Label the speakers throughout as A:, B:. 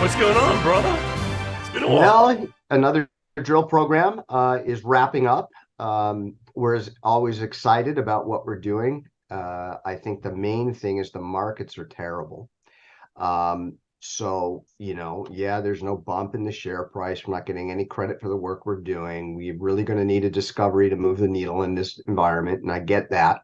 A: What's going on, brother? It's been a while.
B: Well, another drill program is wrapping up. We're always excited about what we're doing. I think the main thing is the markets are terrible. Yeah, there's no bump in the share price. We're not getting any credit for the work we're doing. We're really going to need a discovery to move the needle in this environment, and I get that.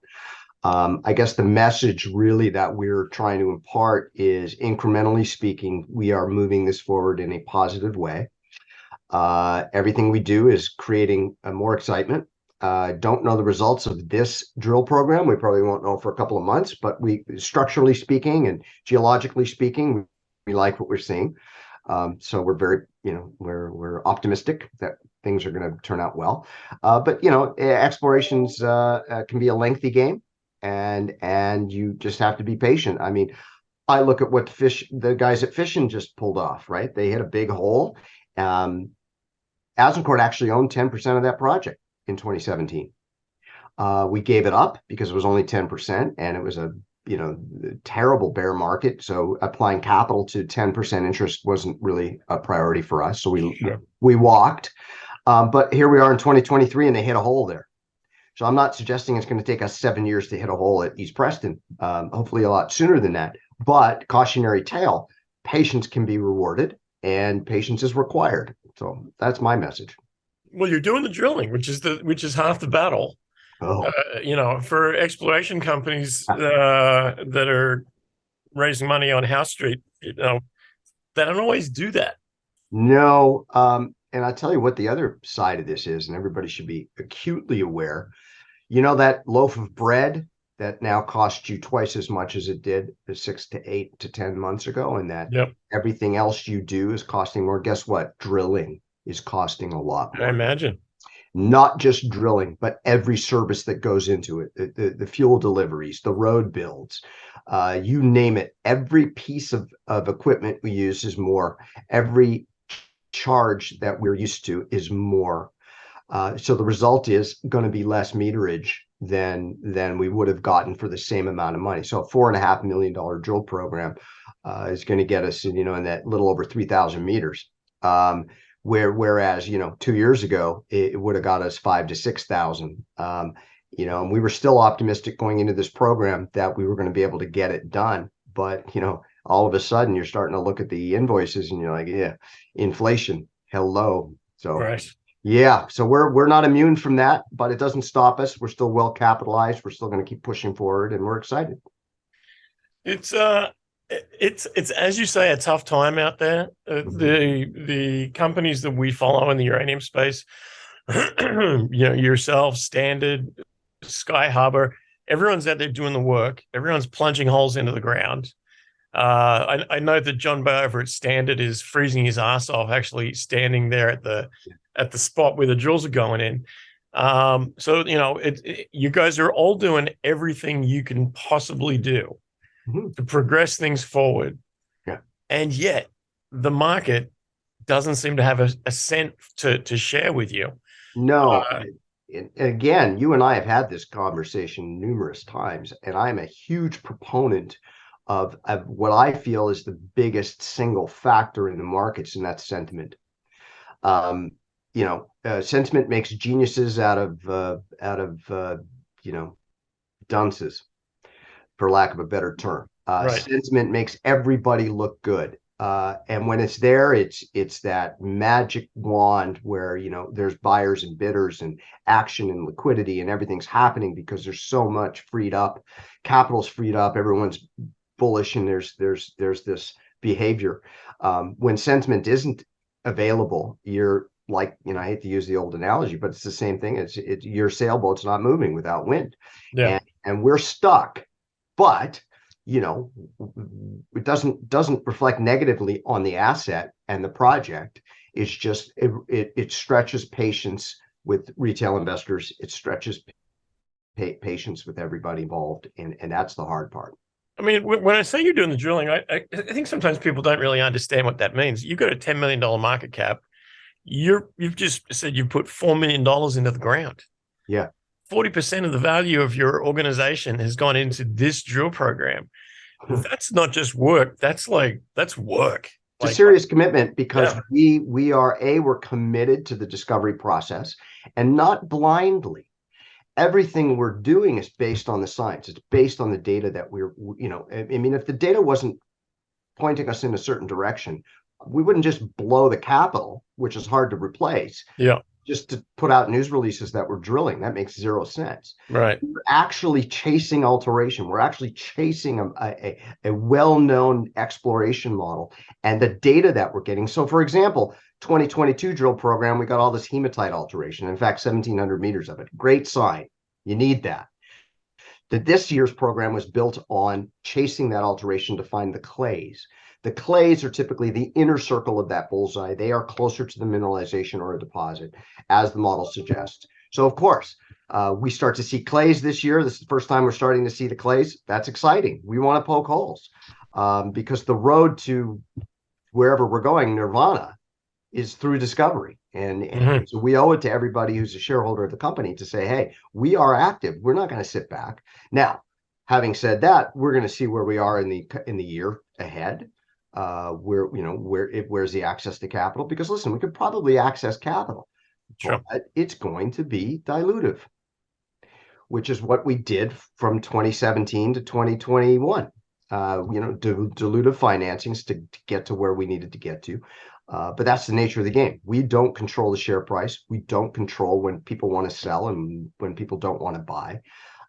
B: I guess the message really that we're trying to impart is, incrementally speaking, we are moving this forward in a positive way. Everything we do is creating more excitement. Don't know the results of this drill program. We probably won't know for a couple of months, but structurally speaking and geologically speaking, we like what we're seeing. So we're very, we're optimistic that things are going to turn out well. But explorations can be a lengthy game, and you just have to be patient. I mean, I look at what the guys at Fission just pulled off, right? They hit a big hole. Azincourt actually owned 10% of that project in 2017. We gave it up because it was only 10%, and it was a terrible bear market. So applying capital to 10% interest wasn't really a priority for us. So we walked. But here we are in 2023, and they hit a hole there. So I'm not suggesting it's going to take us 7 years to hit a hole at East Preston. Hopefully a lot sooner than that. But cautionary tale, patience can be rewarded, and patience is required. So that's my message.
A: Well, you're doing the drilling, which is half the battle.
B: Oh.
A: For exploration companies that are raising money on House Street, they don't always do that.
B: No. And I'll tell you what the other side of this is, and everybody should be acutely aware. You know that loaf of bread that now costs you twice as much as it did 6 to 8 to 10 months ago, and that everything else you do is costing more. Guess what? Drilling is costing a lot more.
A: I imagine.
B: Not just drilling, but every service that goes into it, the fuel deliveries, the road builds, you name it. Every piece of equipment we use is more. Every charge that we're used to is more. So the result is going to be less meterage than we would have gotten for the same amount of money. So a $4.5 million drill program is going to get us, in that little over 3,000 meters. Whereas 2 years ago it would have got us 5,000 to 6,000. And we were still optimistic going into this program that we were going to be able to get it done. But all of a sudden you're starting to look at the invoices and you're like, yeah, inflation, hello. So
A: right.
B: Yeah, so we're not immune from that, but it doesn't stop us. We're still well capitalized. We're still going to keep pushing forward, and we're excited.
A: It's as you say, a tough time out there. The companies that we follow in the uranium space, yourself, Standard, Sky Harbor, everyone's out there doing the work. Everyone's plunging holes into the ground. I know that John Bay over at Standard is freezing his ass off, actually standing there at the spot where the drills are going in. So you guys are all doing everything you can possibly do to progress things forward.
B: Yeah.
A: And yet the market doesn't seem to have a cent to share with you.
B: No. And again, you and I have had this conversation numerous times, and I'm a huge proponent of what I feel is the biggest single factor in the markets, and that's sentiment. Sentiment makes geniuses out of dunces, for lack of a better term.
A: Right.
B: Sentiment makes everybody look good. And when it's there, it's that magic wand where, there's buyers and bidders and action and liquidity, and everything's happening because there's so much freed up, capital's freed up, everyone's bullish, and there's this behavior. When sentiment isn't available, you're like, I hate to use the old analogy, but it's the same thing. It's your sailboat's not moving without wind.
A: Yeah.
B: And we're stuck. But it doesn't reflect negatively on the asset and the project. It's just it stretches patience with retail investors. It stretches patience with everybody involved, and that's the hard part.
A: I mean, when I say you're doing the drilling, I think sometimes people don't really understand what that means. You've got a $10 million market cap. You've just said you put $4 million into the ground.
B: Yeah.
A: 40% of the value of your organization has gone into this drill program. That's not just work. That's work.
B: It's a serious commitment because
A: yeah.
B: we're committed to the discovery process and not blindly. Everything we're doing is based on the science. It's based on the data that I mean, if the data wasn't pointing us in a certain direction, we wouldn't just blow the capital, which is hard to replace.
A: Yeah.
B: Just to put out news releases that we're drilling. That makes zero sense.
A: Right.
B: We're actually chasing alteration. We're actually chasing a well-known exploration model and the data that we're getting. So, for example, 2022 drill program, we got all this hematite alteration. In fact, 1,700 meters of it. Great sign. You need that. That this year's program was built on chasing that alteration to find the clays. The clays are typically the inner circle of that bullseye. They are closer to the mineralization or a deposit, as the model suggests. So, of course, we start to see clays this year. This is the first time we're starting to see the clays. That's exciting. We want to poke holes because the road to wherever we're going, nirvana, is through discovery. And so we owe it to everybody who's a shareholder of the company to say, hey, we are active. We're not going to sit back. Now, having said that, we're going to see where we are in the year ahead. Where's the access to capital? Because listen, we could probably access capital,
A: Sure.
B: but it's going to be dilutive, which is what we did from 2017 to 2021. Dilutive financings to get to where we needed to get to. But that's the nature of the game. We don't control the share price. We don't control when people want to sell and when people don't want to buy.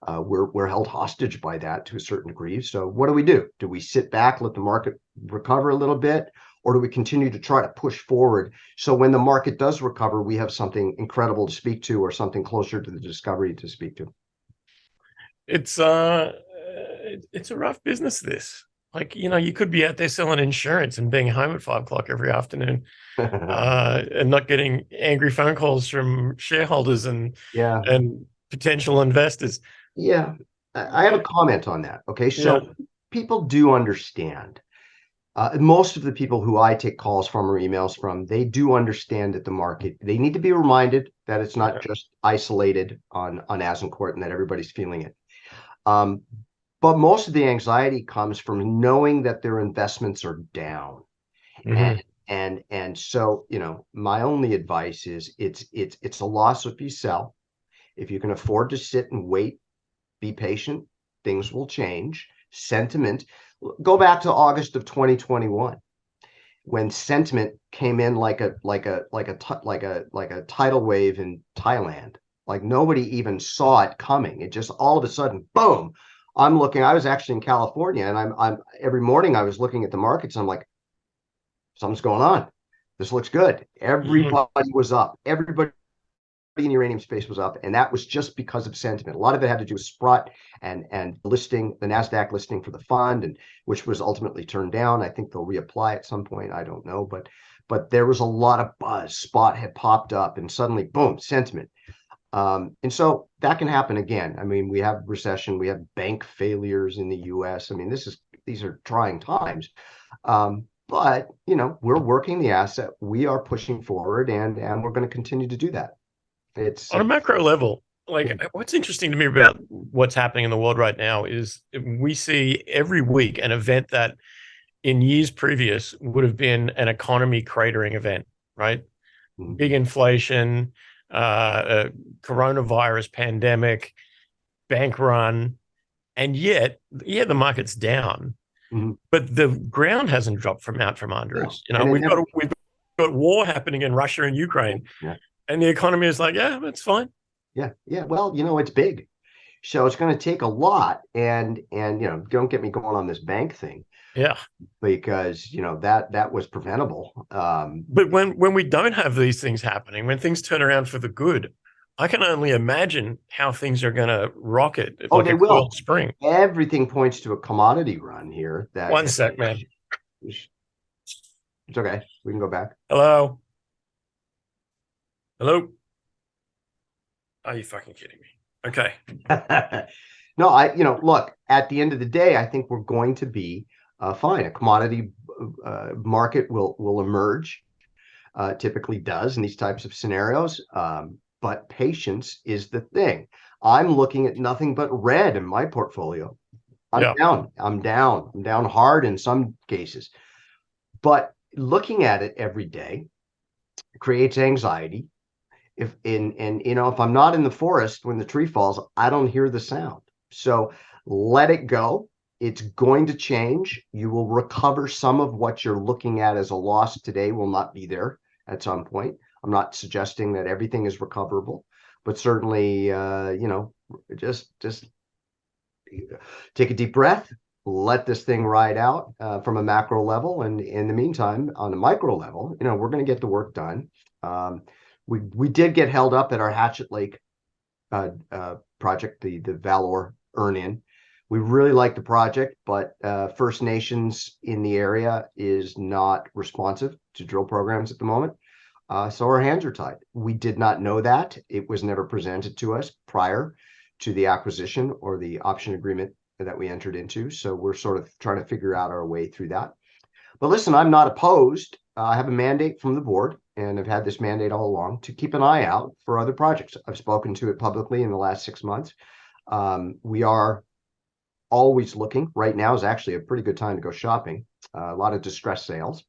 B: We're held hostage by that to a certain degree. So what do? Do we sit back, let the market recover a little bit, or do we continue to try to push forward so when the market does recover, we have something incredible to speak to or something closer to the discovery to speak to?
A: It's a rough business, this. Like, you could be out there selling insurance and being home at 5 o'clock every afternoon, and not getting angry phone calls from shareholders and
B: Yeah.
A: potential investors.
B: Yeah. I have a comment on that. Okay. So people do understand. Most of the people who I take calls from or emails from, they do understand that the market, they need to be reminded that it's not just isolated on Azincourt and that everybody's feeling it. But most of the anxiety comes from knowing that their investments are down. And so, my only advice is it's a loss if you sell. If you can afford to sit and wait, be patient, things will change. Sentiment, go back to August of 2021 when sentiment came in like a tidal wave in Thailand. Like nobody even saw it coming. It just all of a sudden, boom. I was actually in California and I'm every morning I was looking at the markets. And I'm like, something's going on. This looks good. Everybody was up. Everybody in the uranium space was up, and that was just because of sentiment. A lot of it had to do with Sprott and listing, the NASDAQ listing for the fund, and which was ultimately turned down. I think they'll reapply at some point. I don't know, but there was a lot of buzz. Spot had popped up, and suddenly, boom, sentiment. And so that can happen again. I mean, we have recession, we have bank failures in the U.S. I mean, these are trying times. But we're working the asset. We are pushing forward, and we're going to continue to do that. It's
A: on a macro level. Like, what's interesting to me about what's happening in the world right now is we see every week an event that in years previous would have been an economy cratering event, right? Big inflation, coronavirus pandemic, bank run, and yet, the market's down, but the ground hasn't dropped from under us. We've got war happening in Russia and Ukraine. And the economy is like, yeah, that's fine.
B: Yeah. Well, it's big. So it's going to take a lot. And don't get me going on this bank thing.
A: Yeah.
B: Because, that was preventable.
A: But when we don't have these things happening, when things turn around for the good, I can only imagine how things are going to rocket like
B: they
A: a
B: will.
A: coiled spring.
B: Everything points to a commodity run here.
A: One sec, man.
B: It's okay. We can go back.
A: Hello? Are you fucking kidding me? Okay.
B: No, look, at the end of the day, I think we're going to be fine. A commodity market will emerge, typically does in these types of scenarios. But patience is the thing. I'm looking at nothing but red in my portfolio. I'm down hard in some cases. But looking at it every day creates anxiety. If if I'm not in the forest when the tree falls, I don't hear the sound. So let it go. It's going to change. You will recover some of what you're looking at as a loss today will not be there at some point. I'm not suggesting that everything is recoverable, but certainly, just take a deep breath, let this thing ride out from a macro level. And in the meantime, on a micro level, we're going to get the work done. We did get held up at our Hatchet Lake project, the Valor earn-in. We really like the project, but First Nations in the area is not responsive to drill programs at the moment. So our hands are tied. We did not know that. It was never presented to us prior to the acquisition or the option agreement that we entered into. So we're sort of trying to figure out our way through that. But listen, I'm not opposed. I have a mandate from the board, and I've had this mandate all along to keep an eye out for other projects. I've spoken to it publicly in the last 6 months. We are always looking. Right now is actually a pretty good time to go shopping. A lot of distressed sales,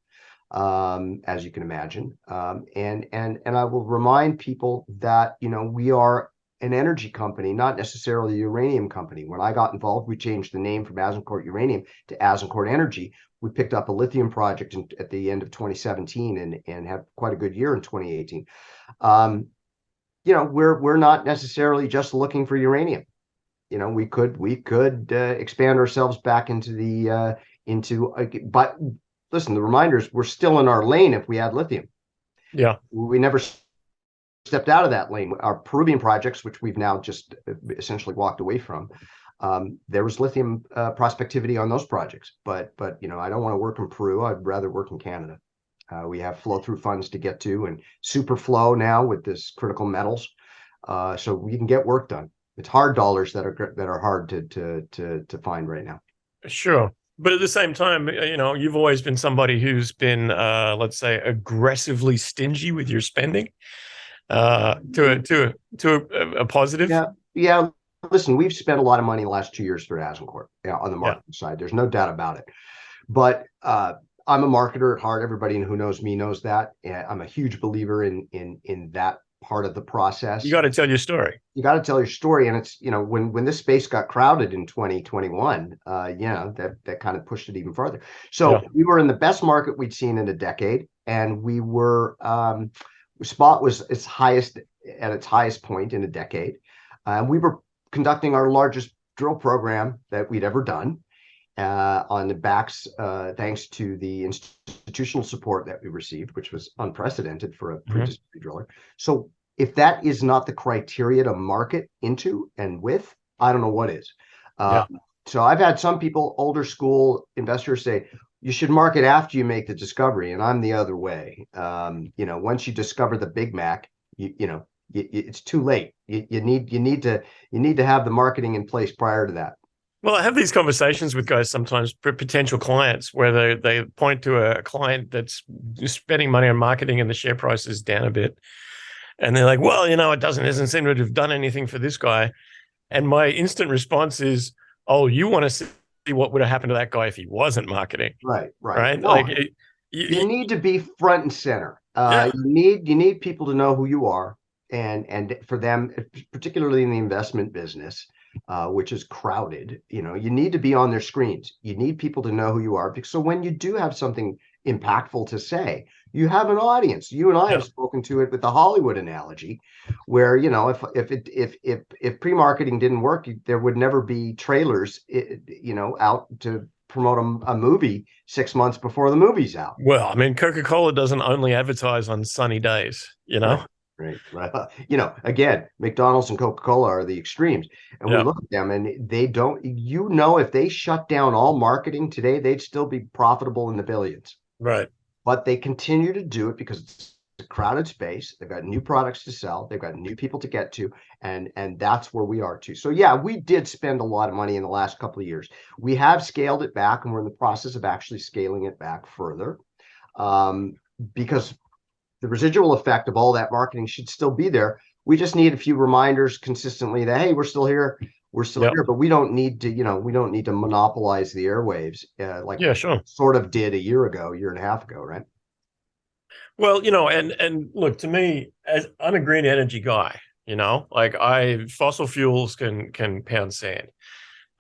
B: as you can imagine. And I will remind people that we are an energy company, not necessarily a uranium company. When I got involved, we changed the name from Azincourt Uranium to Azincourt Energy. We picked up a lithium project at the end of 2017 and had quite a good year in 2018. We're not necessarily just looking for uranium. We could expand ourselves back into but listen, the reminders, we're still in our lane if we add lithium.
A: Yeah.
B: We never stepped out of that lane. Our Peruvian projects, which we've now just essentially walked away from, there was lithium prospectivity on those projects. But I don't want to work in Peru. I'd rather work in Canada. We have flow through funds to get to, and super flow now with this critical metals. So we can get work done. It's hard dollars that are hard to find right now.
A: Sure. But at the same time, you've always been somebody who's been, let's say, aggressively stingy with your spending, to a positive.
B: Yeah. Listen, we've spent a lot of money the last 2 years for Azincourt on the marketing side. There's no doubt about it. But I'm a marketer at heart. Everybody who knows me knows that. I'm a huge believer in that part of the process.
A: You got to tell your story.
B: You got to tell your story. And it's, when this space got crowded in 2021, that kind of pushed it even further. So we were in the best market we'd seen in a decade. And we were, spot was its highest point in a decade. We were conducting our largest drill program that we'd ever done on the backs, thanks to the institutional support that we received, which was unprecedented for a pre-discovery driller. So if that is not the criteria to market into and with, I don't know what is. So I've had some people, older school investors, say, you should market after you make the discovery. And I'm the other way. Once you discover the Big Mac, it's too late. You need to have the marketing in place prior to that.
A: Well, I have these conversations with guys sometimes, potential clients, where they point to a client that's spending money on marketing and the share price is down a bit. And they're like, well, it doesn't seem to have done anything for this guy. And my instant response is, oh, you want to see what would have happened to that guy if he wasn't marketing.
B: Right.
A: No,
B: like you need to be front and center. You need people to know who you are. And for them, particularly in the investment business, which is crowded, you need to be on their screens. You need people to know who you are. So when you do have something impactful to say, you have an audience. You and I have spoken to it with the Hollywood analogy, where if pre-marketing didn't work, there would never be trailers, out to promote a movie 6 months before the movie's out.
A: Well, I mean, Coca-Cola doesn't only advertise on sunny days,
B: Right. Again, McDonald's and Coca-Cola are the extremes. And we look at them and they don't, if they shut down all marketing today, they'd still be profitable in the billions.
A: Right.
B: But they continue to do it because it's a crowded space. They've got new products to sell. They've got new people to get to. And that's where we are too. So we did spend a lot of money in the last couple of years. We have scaled it back, and we're in the process of actually scaling it back further, because the residual effect of all that marketing should still be there. We just need a few reminders consistently that, hey, we're still here. We're still
A: Yep.
B: here, but we don't need to, we don't need to monopolize the airwaves like
A: Yeah, sure.
B: sort of did a year and a half ago, right?
A: Well, and look, to me, as I'm a green energy guy, like fossil fuels can pound sand.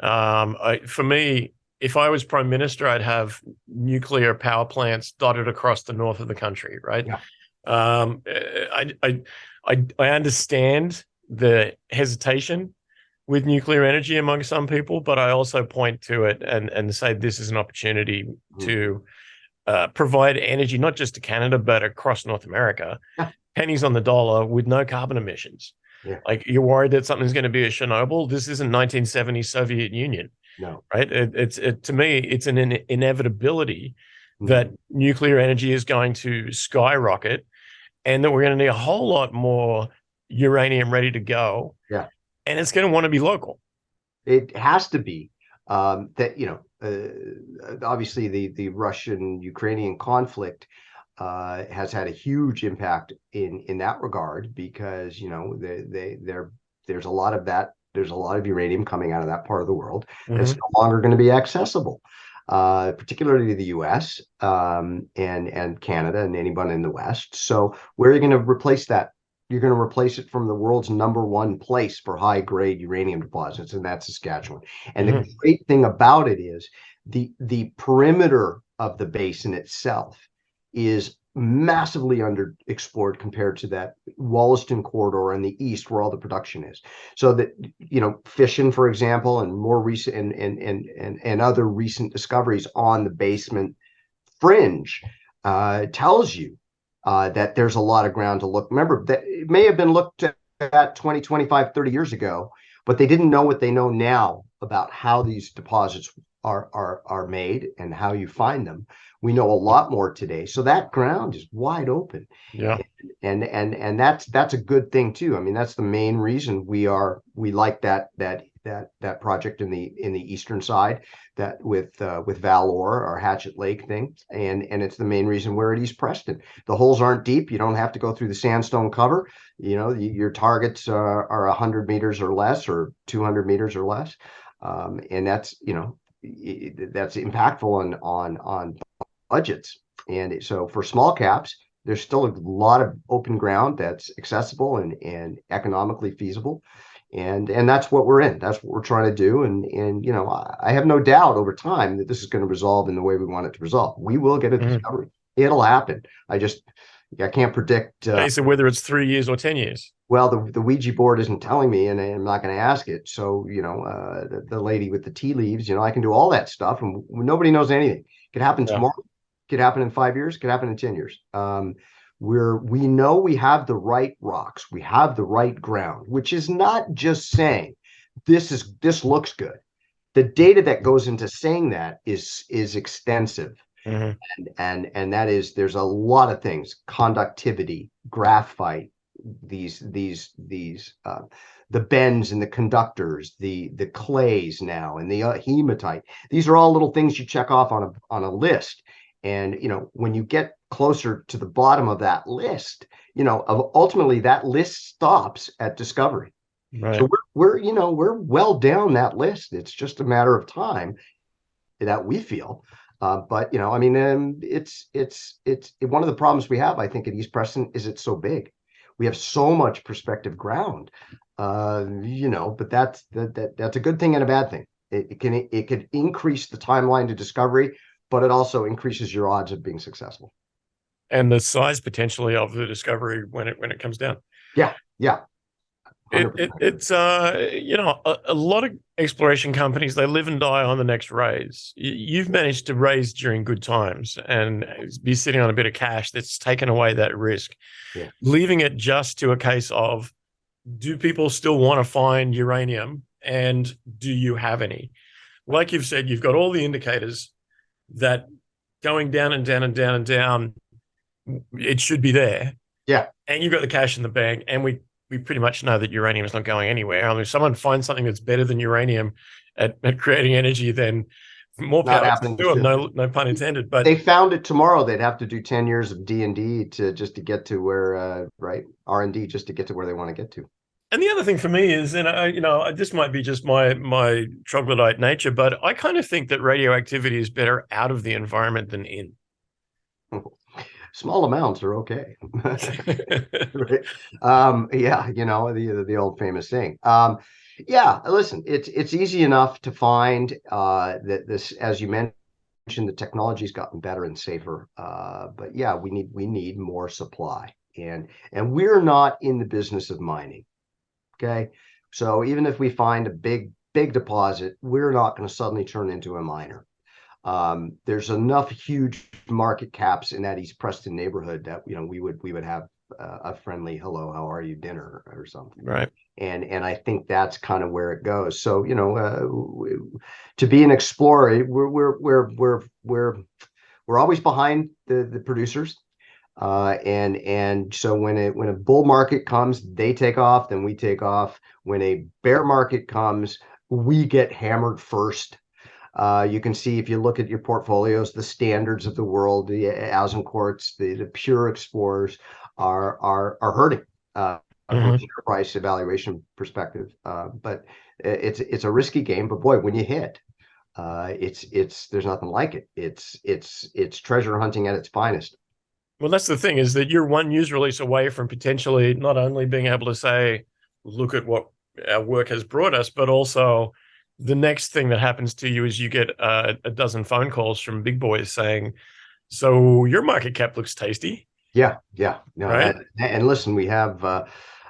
A: For me, if I was prime minister, I'd have nuclear power plants dotted across the north of the country, right?
B: Yeah.
A: I understand the hesitation with nuclear energy among some people, but I also point to it and say this is an opportunity
B: Mhm.
A: to provide energy not just to Canada but across North America,
B: Yeah.
A: pennies on the dollar with no carbon emissions.
B: Yeah.
A: Like you're worried that something's going to be a Chernobyl. This isn't 1970s Soviet Union,
B: No.
A: right? To me, it's an inevitability
B: Mhm.
A: that nuclear energy is going to skyrocket, and that we're going to need a whole lot more uranium ready to go,
B: Yeah.
A: and it's going to want to be local.
B: It has to be that, obviously the Russian-Ukrainian conflict has had a huge impact in that regard because, there's a lot of that. There's a lot of uranium coming out of that part of the world that's
A: Mm-hmm.
B: no longer going to be accessible, particularly the U.S. And Canada and anyone in the West. So where are you going to replace that? You're going to replace it from the world's #1 place for high grade uranium deposits, and that's Saskatchewan. And the
A: Mm-hmm.
B: great thing about it is the perimeter of the basin itself is massively underexplored compared to that Wollaston corridor in the east where all the production is. So that, Fission, for example, and more recent and other recent discoveries on the basement fringe tells you that there's a lot of ground to look. Remember that it may have been looked at 20, 25, 30 years ago, but they didn't know what they know now about how these deposits are made and how you find them. We know a lot more today. So that ground is wide open.
A: Yeah.
B: And that's a good thing too. I mean, that's the main reason we like that project in the eastern side, that with Valor or Hatchet Lake thing, and it's the main reason we're at East Preston. The holes aren't deep. You don't have to go through the sandstone cover. Your targets are 100 meters or less, or 200 meters or less, and that's that's impactful on budgets. And so for small caps, there's still a lot of open ground that's accessible and economically feasible. And that's what we're in. That's what we're trying to do. And I have no doubt over time that this is going to resolve in the way we want it to resolve. We will get a
A: Mm-hmm.
B: discovery. It'll happen. I can't predict.
A: Okay, so whether it's 3 years or 10 years.
B: Well, the Ouija board isn't telling me, and I'm not going to ask it. So, the lady with the tea leaves, I can do all that stuff, and nobody knows anything. It could happen
A: Yeah.
B: tomorrow. It could happen in 5 years. It could happen in 10 years. We know we have the right rocks. We have the right ground, which is not just saying this looks good. The data that goes into saying that is extensive.
A: Mm-hmm.
B: And that is, there's a lot of things: conductivity, graphite, the bends and the conductors, the clays now, and the hematite. These are all little things you check off on a list. And when you get closer to the bottom of that list, ultimately that list stops at discovery.
A: Right.
B: So we're well down that list. It's just a matter of time that we feel. But I mean, it's one of the problems we have, I think, at East Preston is it's so big. We have so much prospective ground, but that's a good thing and a bad thing. It could increase the timeline to discovery, but it also increases your odds of being successful.
A: And the size potentially of the discovery when it comes down.
B: Yeah, yeah.
A: It's a lot of exploration companies, they live and die on the next raise. You've managed to raise during good times and be sitting on a bit of cash that's taken away that risk,
B: Yeah.
A: leaving it just to a case of, do people still want to find uranium, and do you have any? Like you've said, you've got all the indicators that going down and down and down and down, it should be there.
B: Yeah.
A: And you've got the cash in the bank, and we pretty much know that uranium is not going anywhere. I mean, if someone finds something that's better than uranium at creating energy, then more
B: Not
A: power to
B: happening
A: them.
B: soon.
A: No pun intended. But
B: they found it tomorrow, they'd have to do 10 years of D&D just to get to where, right? R&D just to get to where they want to get to.
A: And the other thing for me is, and this might be just my troglodyte nature, but I kind of think that radioactivity is better out of the environment than in.
B: Small amounts are okay. Right. Yeah, the old famous thing. Yeah, listen, it's easy enough to find that this, as you mentioned, the technology's gotten better and safer. But yeah, we need more supply, and we're not in the business of mining. Okay. So even if we find a big deposit, we're not going to suddenly turn into a miner. There's enough huge market caps in that East Preston neighborhood that we would have a friendly hello, how are you dinner or something.
A: Right.
B: And I think that's kind of where it goes. So to be an explorer, we're always behind the producers. And so when a bull market comes, they take off, then we take off. When a bear market comes, we get hammered first. You can see, if you look at your portfolios, the standards of the world, the Azincourts, the pure explorers are hurting from a share price evaluation perspective. But it's a risky game. But boy, when you hit, there's nothing like it. It's treasure hunting at its finest.
A: Well, that's the thing, is that you're one news release away from potentially not only being able to say, look at what our work has brought us, but also the next thing that happens to you is you get a dozen phone calls from big boys saying, so your market cap looks tasty.
B: Yeah. No,
A: right.
B: And listen, we have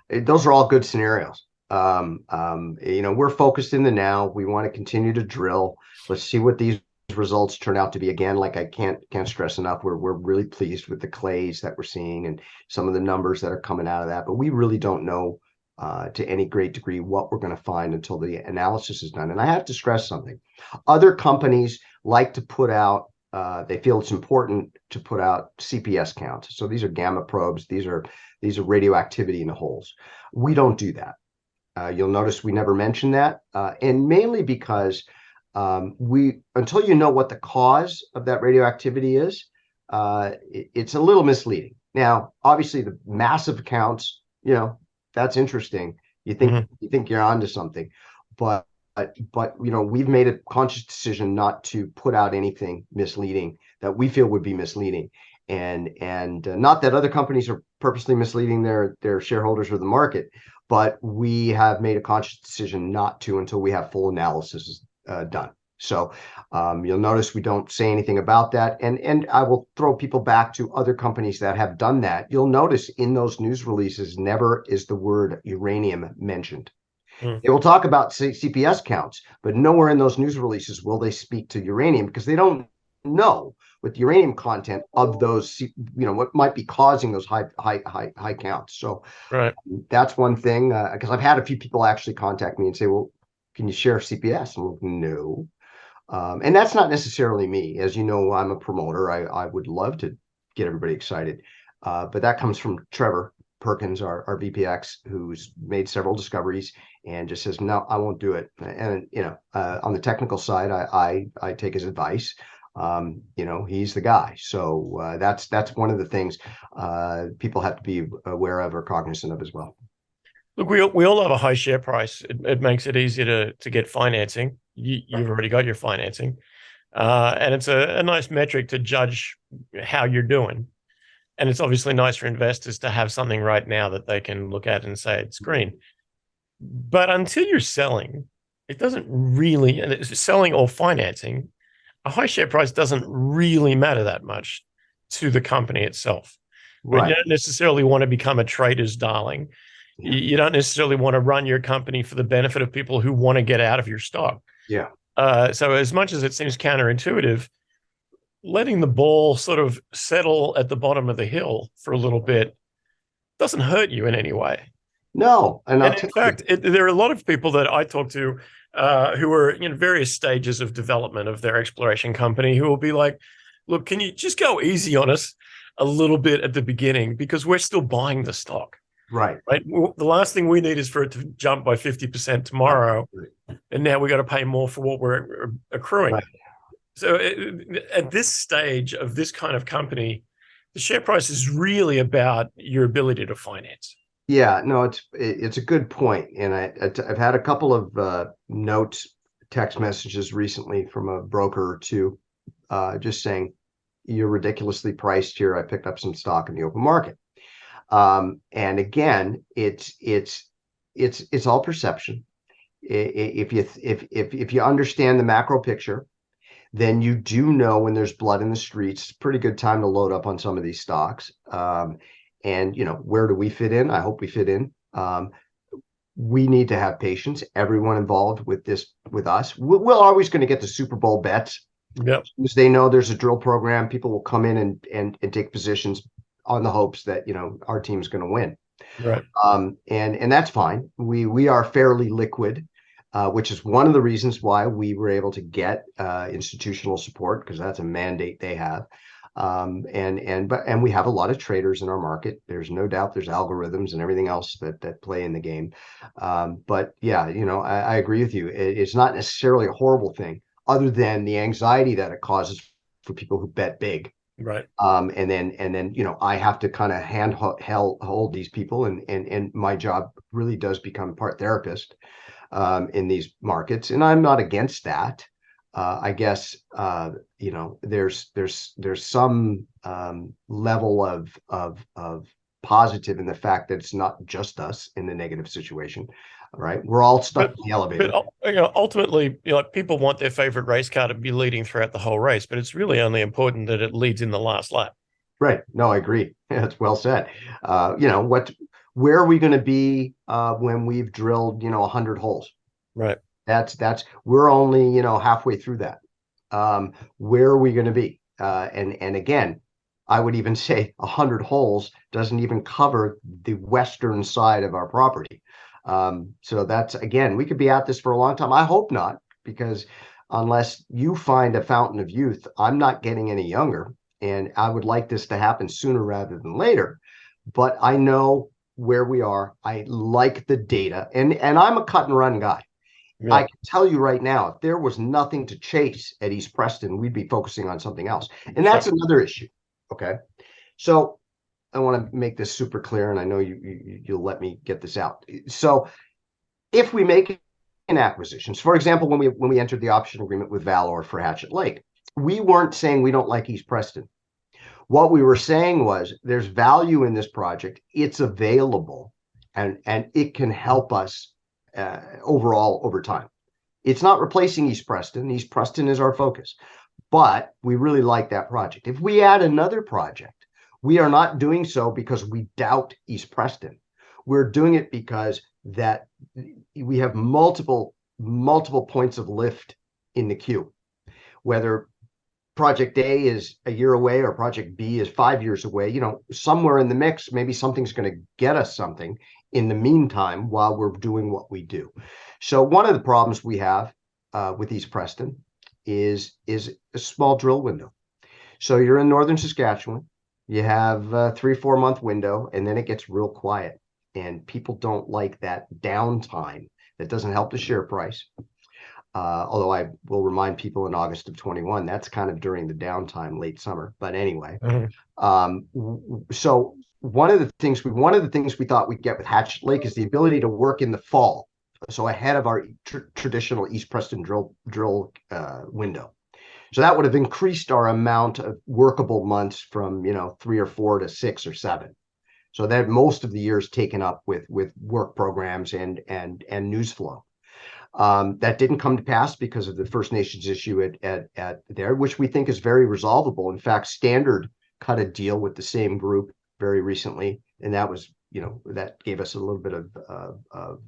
B: those are all good scenarios. We're focused in the now. We want to continue to drill. Let's see what these results turn out to be. Again, like I can't stress enough, we're really pleased with the clays that we're seeing and some of the numbers that are coming out of that, but we really don't know to any great degree what we're going to find until the analysis is done. And I have to stress something. Other companies like to put out, they feel it's important to put out CPS counts. So these are gamma probes. These are radioactivity in the holes. We don't do that. You'll notice we never mention that, and mainly because until you know what the cause of that radioactivity is, it's a little misleading. Now, obviously, the massive counts, that's interesting. You think you're onto something, but we've made a conscious decision not to put out anything misleading that we feel would be misleading, and not that other companies are purposely misleading their shareholders or the market, but we have made a conscious decision not to until we have full analysis done. So you'll notice we don't say anything about that. And I will throw people back to other companies that have done that. You'll notice in those news releases, never is the word uranium mentioned. They will talk about CPS counts, but nowhere in those news releases will they speak to uranium, because they don't know with uranium content of those, what might be causing those high counts. So that's one thing, because I've had a few people actually contact me and say, well, can you share CPS? I'm like, no. And that's not necessarily me. As you know, I'm a promoter. I would love to get everybody excited. But that comes from Trevor Perkins, our VPX, who's made several discoveries and just says, no, I won't do it. And, on the technical side, I take his advice. He's the guy. So that's one of the things people have to be aware of or cognizant of as well.
A: Look, we all have a high share price. It makes it easier to get financing. You've already got your financing. And it's a nice metric to judge how you're doing. And it's obviously nice for investors to have something right now that they can look at and say it's green. But until you're selling, it doesn't really, selling or financing, a high share price doesn't really matter that much to the company itself. Right? You don't necessarily want to become a trader's darling. You don't necessarily want to run your company for the benefit of people who want to get out of your stock.
B: Yeah.
A: So as much as it seems counterintuitive, letting the ball sort of settle at the bottom of the hill for a little bit doesn't hurt you in any way.
B: No.
A: And in fact, there are a lot of people that I talk to who are in various stages of development of their exploration company who will be like, look, can you just go easy on us a little bit at the beginning, because we're still buying the stock.
B: Right.
A: The last thing we need is for it to jump by 50% tomorrow. Right. And now we got to pay more for what we're accruing. Right. So at this stage of this kind of company, the share price is really about your ability to finance.
B: Yeah, no, it's a good point, and I've had a couple of notes, text messages recently from a broker or two, just saying you're ridiculously priced here. I picked up some stock in the open market, and again, it's all perception. If you understand the macro picture, then you do know when there's blood in the streets. It's a pretty good time to load up on some of these stocks. And where do we fit in? I hope we fit in. We need to have patience. Everyone involved with this, with us, we're always going to get the Super Bowl bets.
A: Yep.
B: Because they know there's a drill program, people will come in and take positions on the hopes that our team's going to win.
A: Right.
B: And that's fine. We are fairly liquid, which is one of the reasons why we were able to get institutional support, because that's a mandate they have. And we have a lot of traders in our market. There's no doubt there's algorithms and everything else that play in the game. But yeah, I agree with you. It's not necessarily a horrible thing, other than the anxiety that it causes for people who bet big.
A: Right.
B: And then I have to kind of hold these people, and my job really does become part therapist in these markets, and I'm not against that. I guess there's some level of positive in the fact that it's not just us in the negative situation. Right, we're all stuck in the elevator.
A: But ultimately, people want their favorite race car to be leading throughout the whole race, but it's really only important that it leads in the last lap.
B: Right. No, I agree. That's well said. Where are we going to be when we've drilled 100 holes?
A: Right.
B: We're only halfway through that. Where are we going to be? And again, I would even say 100 holes doesn't even cover the western side of our property. So that's, again, we could be at this for a long time. I hope not, because unless you find a fountain of youth, I'm not getting any younger, and I would like this to happen sooner rather than later. But I know where we are. I like the data, and I'm a cut and run guy. Yeah. I can tell you right now, if there was nothing to chase at East Preston, we'd be focusing on something else. And that's another issue. Okay. So I want to make this super clear, and I know you'll let me get this out. So if we make an acquisitions, for example, when we entered the option agreement with Valor for Hatchet Lake, we weren't saying we don't like East Preston. What we were saying was there's value in this project. It's available, and it can help us overall over time. It's not replacing East Preston. East Preston is our focus, but we really like that project. If we add another project, we are not doing so because we doubt East Preston. We're doing it because that we have multiple points of lift in the queue, whether project A is a year away or project B is 5 years away. Somewhere in the mix, maybe something's going to get us something in the meantime while we're doing what we do. So one of the problems we have with East Preston is a small drill window. So you're in northern Saskatchewan, you have a 3-4 month window, and then it gets real quiet, and people don't like that downtime. That doesn't help the share price. Although I will remind people, in August of 21, that's kind of during the downtime, late summer. But anyway, so one of the things we thought we'd get with Hatchet Lake is the ability to work in the fall, so ahead of our traditional East Preston drill window. So that would have increased our amount of workable months from 3 or 4 to 6 or 7. So that most of the year is taken up with work programs and news flow. That didn't come to pass because of the First Nations issue at there, which we think is very resolvable. In fact, Standard cut a deal with the same group very recently, and that was that gave us a little bit of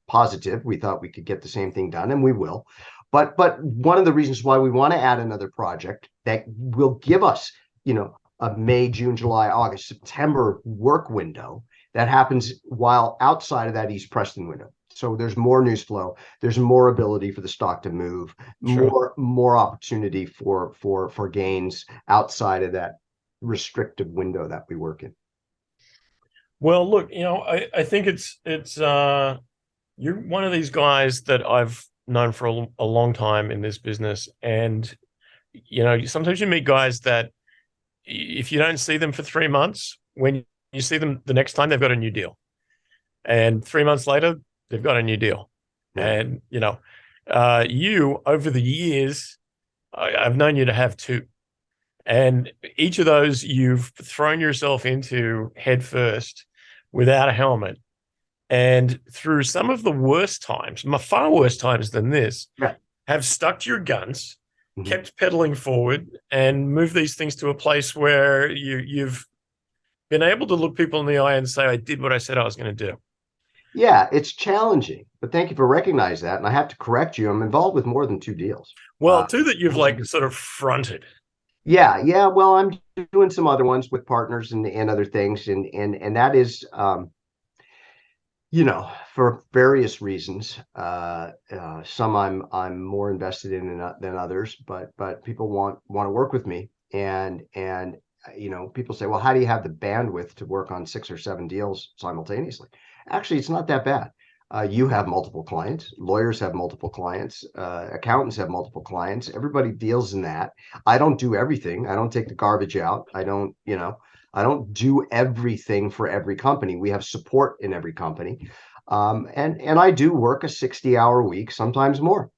B: positive. We thought we could get the same thing done, and we will. But one of the reasons why we want to add another project that will give us a May, June, July, August, September work window that happens while outside of that East Preston window. So there's more news flow, there's more ability for the stock to move, sure, more opportunity for gains outside of that restrictive window that we work in.
A: Well, look, I think it's you're one of these guys that I've known for a long time in this business, and sometimes you meet guys that if you don't see them for 3 months, when you see them the next time, they've got a new deal. And 3 months later, they've got a new deal.
B: Yeah.
A: And, you over the years, I've known you to have two. And each of those you've thrown yourself into head first without a helmet. And through some of the worst times, far worse times than this,
B: Yeah.
A: have stuck to your guns,
B: Mhm.
A: kept pedaling forward, and moved these things to a place where you've been able to look people in the eye and say, I did what I said I was going to do.
B: Yeah, it's challenging, but thank you for recognizing that. And I have to correct you. I'm involved with more than two deals.
A: Well, two that you've like sort of fronted.
B: Yeah. Well, I'm doing some other ones with partners and other things, and that is, for various reasons. Some I'm more invested in than others, but people want to work with me, and people say, well, how do you have the bandwidth to work on 6 or 7 deals simultaneously? Actually, it's not that bad. You have multiple clients, lawyers have multiple clients, accountants have multiple clients. Everybody deals in that. I don't do everything. I don't take the garbage out. I don't do everything for every company. We have support in every company. And I do work a 60-hour week, sometimes more.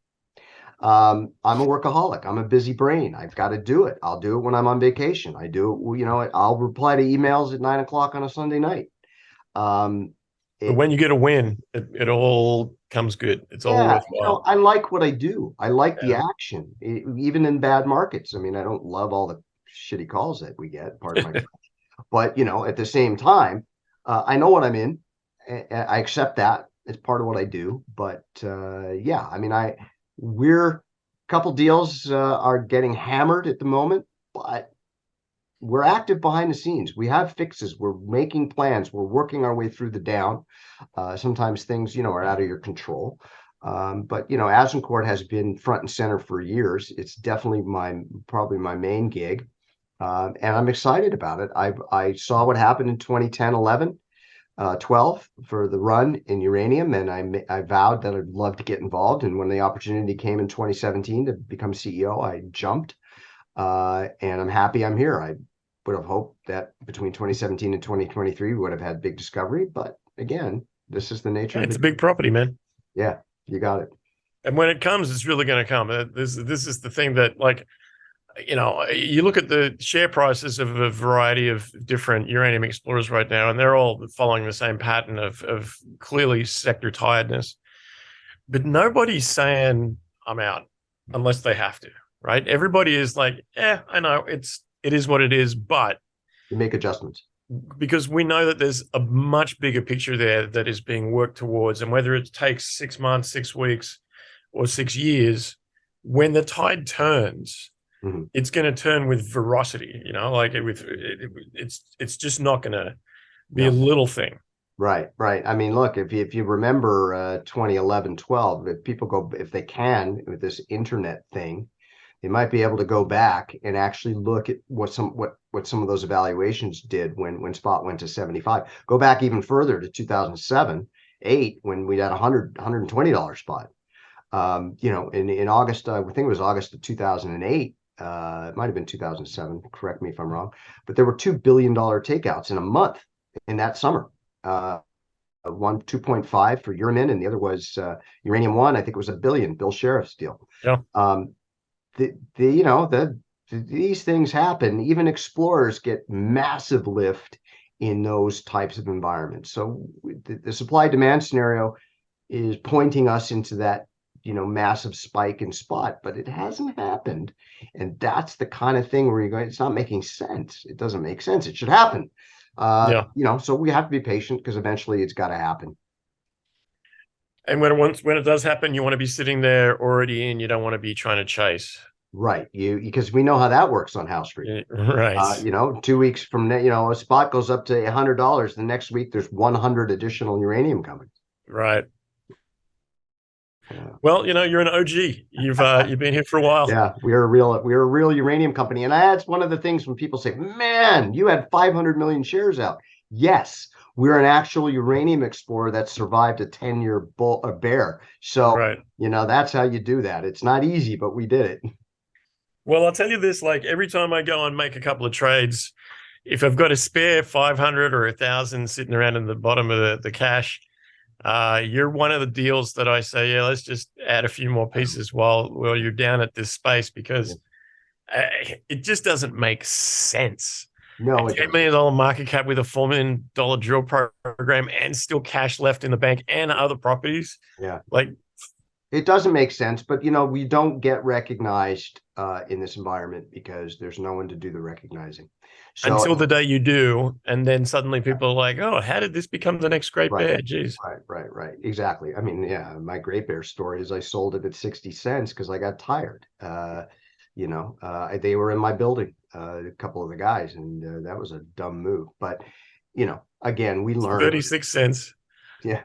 B: I'm a workaholic. I'm a busy brain. I've got to do it. I'll do it when I'm on vacation. I do it, I'll reply to emails at 9 o'clock on a Sunday night.
A: But when you get a win, it all comes good. It's all
B: Yeah,
A: worthwhile.
B: I like what I do. I like the
A: Yeah.
B: action, even in bad markets. I mean, I don't love all the shitty calls that we get, pardon my but at the same time, I know what I'm in. I accept that. It's part of what I do. But yeah, I mean, we're a couple deals are getting hammered at the moment, but we're active behind the scenes. We have fixes. We're making plans. We're working our way through the down. Sometimes things, are out of your control. But Azincourt has been front and center for years. It's definitely probably my main gig. And I'm excited about it. I saw what happened in 2010, 11, 12 for the run in uranium, and I vowed that I'd love to get involved. And when the opportunity came in 2017 to become CEO, I jumped. And I'm happy I'm here. I would have hoped that between 2017 and 2023 we would have had big discovery, but again, this is the nature of
A: It's
B: it.
A: a big property, man.
B: Yeah, you got it.
A: And when it comes, it's really going to come. This is the thing that, like, you look at the share prices of a variety of different uranium explorers right now, and they're all following the same pattern of clearly sector tiredness. But nobody's saying I'm out unless they have to, right? Everybody is like, yeah, I know it is what it is, but
B: You make adjustments.
A: because we know that there's a much bigger picture there that is being worked towards, and whether it takes 6 months, 6 weeks, or 6 years, when the tide turns, it's going to turn with ferocity. It's just not going to be a little thing.
B: Right. I mean, look, if you remember 2011, 12, if they can with this internet thing, they might be able to go back and actually look at what some of those evaluations did when spot went to 75. Go back even further to 2007, 8 when we had $120 spot. In August, I think it was August of 2008. It might have been 2007. Correct me if I'm wrong, but there were $2 billion takeouts in a month in that summer. One 2.5 for Uranium, and the other was Uranium One. I think it was $1 billion. Bill Sheriff's deal.
A: Yeah.
B: These things happen. Even explorers get massive lift in those types of environments. So the supply demand scenario is pointing us into that massive spike in spot, but it hasn't happened. And that's the kind of thing where you're going, it's not making sense. It doesn't make sense. It should happen. So we have to be patient because eventually it's got to happen.
A: And when it does happen, you want to be sitting there already in. You don't want to be trying to chase.
B: Right. Because we know how that works on House Street.
A: Right.
B: 2 weeks from now, a spot goes up to $100. The next week there's 100 additional uranium coming.
A: Right. Well, you're an OG. You've been here for a while.
B: Yeah, we're a real uranium company. And that's one of the things when people say, man, you had 500 million shares out. Yes, we're an actual uranium explorer that survived a 10-year bear. So,
A: right.
B: That's how you do that. It's not easy, but we did it.
A: Well, I'll tell you this, like every time I go and make a couple of trades, if I've got a spare 500 or 1,000 sitting around in the bottom of the cash, You're one of the deals that I say, yeah, let's just add a few more pieces while you're down at this space, because it just doesn't make sense. A
B: No, it
A: $10
B: doesn't.
A: million market cap with a $4 million drill program and still cash left in the bank and other properties.
B: Yeah.
A: Like,
B: It doesn't make sense, but we don't get recognized in this environment because there's no one to do the recognizing. So
A: until the day you do, and then suddenly people are like, oh, how did this become the next Great
B: right,
A: Bear? Jeez.
B: right. Exactly. I mean, yeah, my Great Bear story is I sold it at 60 cents because I got tired. They were in my building, a couple of the guys, and that was a dumb move. But again, we learned.
A: 36 cents.
B: Yeah.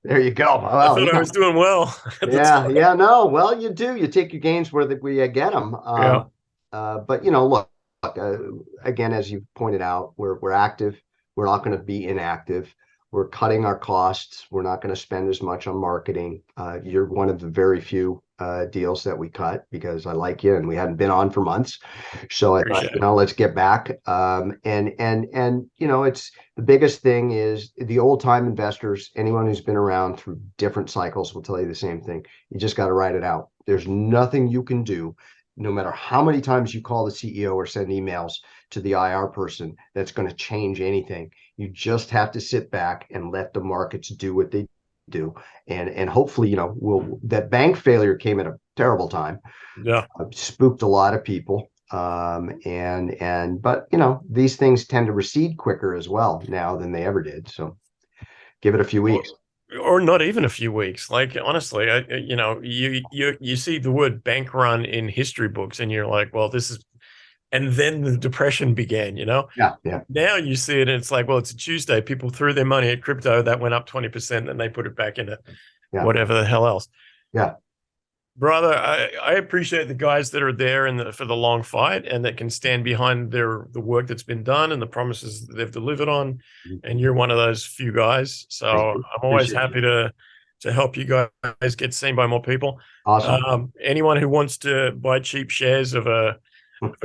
B: There you go.
A: I
B: Well,
A: thought I was doing well at the time.
B: yeah, no. Well, you do. You take your gains where we get them.
A: Yeah.
B: But look. Again, as you pointed out, we're active. We're not going to be inactive. We're cutting our costs. We're not going to spend as much on marketing. You're one of the very few deals that we cut because I like you, and we hadn't been on for months. So I thought, let's get back. And it's the biggest thing is the old time investors. Anyone who's been around through different cycles will tell you the same thing. You just got to ride it out. There's nothing you can do, no matter how many times you call the CEO or send emails to the IR person, that's going to change anything. You just have to sit back and let the markets do what they do. And hopefully, that bank failure came at a terrible time.
A: Yeah.
B: Spooked a lot of people. But these things tend to recede quicker as well now than they ever did. So give it a few weeks.
A: Or not even a few weeks. Like, honestly, you see the word bank run in history books and you're like, well, this is, and then the depression began,
B: Yeah.
A: Now you see it and it's like, well, it's a Tuesday. People threw their money at crypto that went up 20% and they put it back into whatever the hell else.
B: Yeah.
A: Brother, I appreciate the guys that are there for the long fight and that can stand behind the work that's been done and the promises that they've delivered on. And you're one of those few guys. So I'm always happy to help you guys get seen by more people.
B: Awesome.
A: Anyone who wants to buy cheap shares of a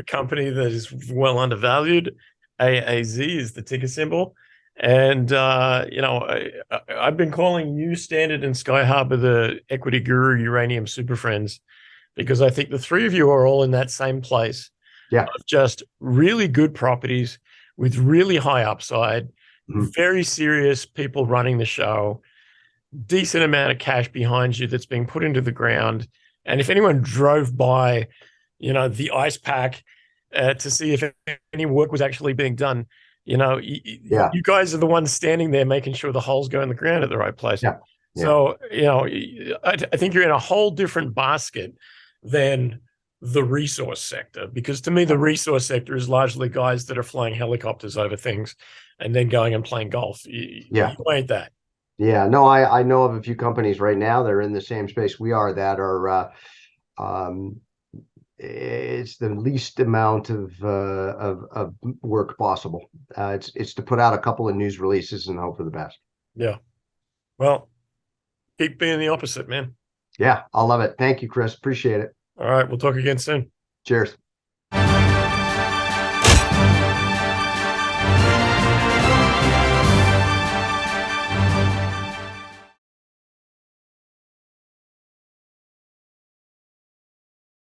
A: company that is well undervalued, AAZ is the ticker symbol. And, I've been calling you, Standard, and Sky Harbor the Equity Guru Uranium Super Friends, because I think the three of you are all in that same place.
B: Yeah.
A: Of just really good properties with really high upside, very serious people running the show, decent amount of cash behind you that's being put into the ground. And if anyone drove by, the ice pack to see if any work was actually being done, you guys are the ones standing there making sure the holes go in the ground at the right place.
B: Yeah.
A: So, I think you're in a whole different basket than the resource sector, because to me, the resource sector is largely guys that are flying helicopters over things and then going and playing golf. You ain't that.
B: Yeah, no, I know of a few companies right now that are in the same space we are that are it's the least amount of work possible. It's to put out a couple of news releases and hope for the best.
A: Yeah. Well, keep being the opposite, man.
B: Yeah, I love it. Thank you, Chris. Appreciate it.
A: All right. We'll talk again soon.
B: Cheers.